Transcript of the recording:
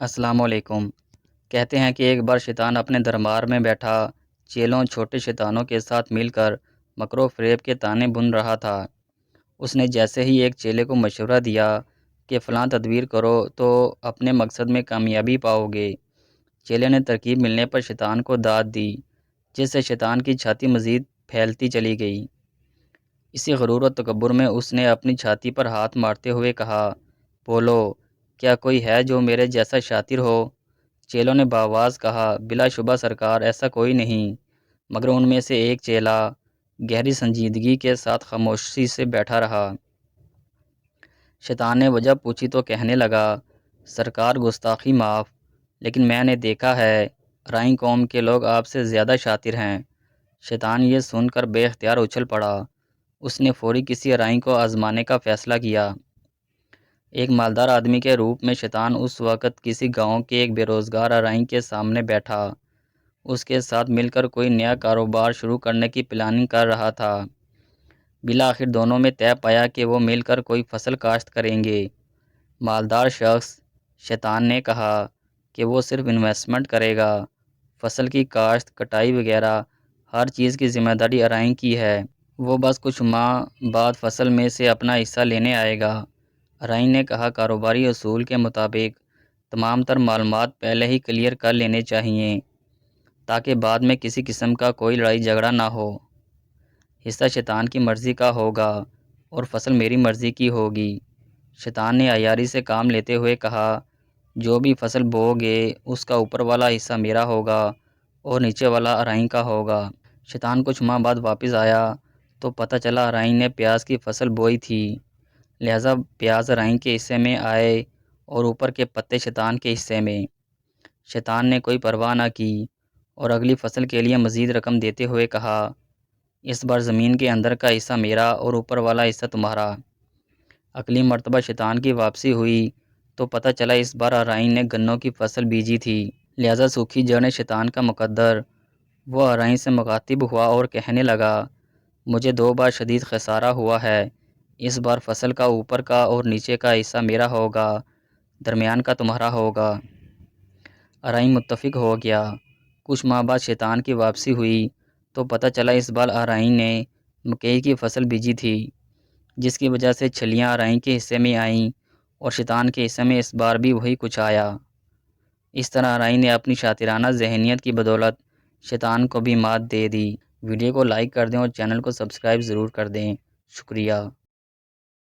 السلام علیکم۔ کہتے ہیں کہ ایک بار شیطان اپنے دربار میں بیٹھا چیلوں چھوٹے شیطانوں کے ساتھ مل کر مکر و فریب کے طعنے بن رہا تھا۔ اس نے جیسے ہی ایک چیلے کو مشورہ دیا کہ فلاں تدبیر کرو تو اپنے مقصد میں کامیابی پاؤ گے، چیلے نے ترکیب ملنے پر شیطان کو داد دی، جس سے شیطان کی چھاتی مزید پھیلتی چلی گئی۔ اسی غرور و تکبر میں اس نے اپنی چھاتی پر ہاتھ مارتے ہوئے کہا، بولو، کیا کوئی ہے جو میرے جیسا شاطر ہو؟ چیلوں نے بآواز کہا، بلا شبہ سرکار، ایسا کوئی نہیں، مگر ان میں سے ایک چیلا گہری سنجیدگی کے ساتھ خاموشی سے بیٹھا رہا۔ شیطان نے وجہ پوچھی تو کہنے لگا، سرکار گستاخی معاف، لیکن میں نے دیکھا ہے ارائیں قوم کے لوگ آپ سے زیادہ شاطر ہیں۔ شیطان یہ سن کر بے اختیار اچھل پڑا۔ اس نے فوری کسی ارائیں کو آزمانے کا فیصلہ کیا۔ ایک مالدار آدمی کے روپ میں شیطان اس وقت کسی گاؤں کے ایک بے روزگار ارائیں کے سامنے بیٹھا، اس کے ساتھ مل کر کوئی نیا کاروبار شروع کرنے کی پلاننگ کر رہا تھا۔ بالآخر دونوں میں طے پایا کہ وہ مل کر کوئی فصل کاشت کریں گے۔ مالدار شخص، شیطان نے کہا، کہ وہ صرف انویسٹمنٹ کرے گا، فصل کی کاشت، کٹائی وغیرہ ہر چیز کی ذمہ داری ارائیں کی ہے، وہ بس کچھ ماہ بعد فصل میں سے اپنا حصہ لینے آئے گا۔ ارائیں نے کہا، کاروباری اصول کے مطابق تمام تر معلومات پہلے ہی کلیئر کر لینے چاہئیں تاکہ بعد میں کسی قسم کا کوئی لڑائی جھگڑا نہ ہو۔ حصہ شیطان کی مرضی کا ہوگا اور فصل میری مرضی کی ہوگی۔ شیطان نے عیاری سے کام لیتے ہوئے کہا، جو بھی فصل بو گے اس کا اوپر والا حصہ میرا ہوگا اور نیچے والا ارائیں کا ہوگا۔ شیطان کچھ ماہ بعد واپس آیا تو پتہ چلا ارائیں نے پیاز کی فصل بوئی تھی، لہٰذا پیاز ارائیں کے حصے میں آئے اور اوپر کے پتے شیطان کے حصے میں۔ شیطان نے کوئی پرواہ نہ کی اور اگلی فصل کے لیے مزید رقم دیتے ہوئے کہا، اس بار زمین کے اندر کا حصہ میرا اور اوپر والا حصہ تمہارا۔ اگلی مرتبہ شیطان کی واپسی ہوئی تو پتہ چلا اس بار ارائیں نے گنوں کی فصل بیجی تھی، لہٰذا سوکھی جڑیں شیطان کا مقدر۔ وہ ارائیں سے مخاطب ہوا اور کہنے لگا، مجھے 2 بار شدید خسارہ ہوا ہے، اس بار فصل کا اوپر کا اور نیچے کا حصہ میرا ہوگا، درمیان کا تمہارا ہوگا۔ ارائیں متفق ہو گیا۔ کچھ ماہ بعد شیطان کی واپسی ہوئی تو پتہ چلا اس بار ارائیں نے مکئی کی فصل بیجی تھی، جس کی وجہ سے چھلیاں ارائیں کے حصے میں آئیں اور شیطان کے حصے میں اس بار بھی وہی کچھ آیا۔ اس طرح ارائیں نے اپنی شاطرانہ ذہنیت کی بدولت شیطان کو بھی مات دے دی۔ ویڈیو کو لائک کر دیں اور چینل کو سبسکرائب ضرور کر دیں۔ شکریہ۔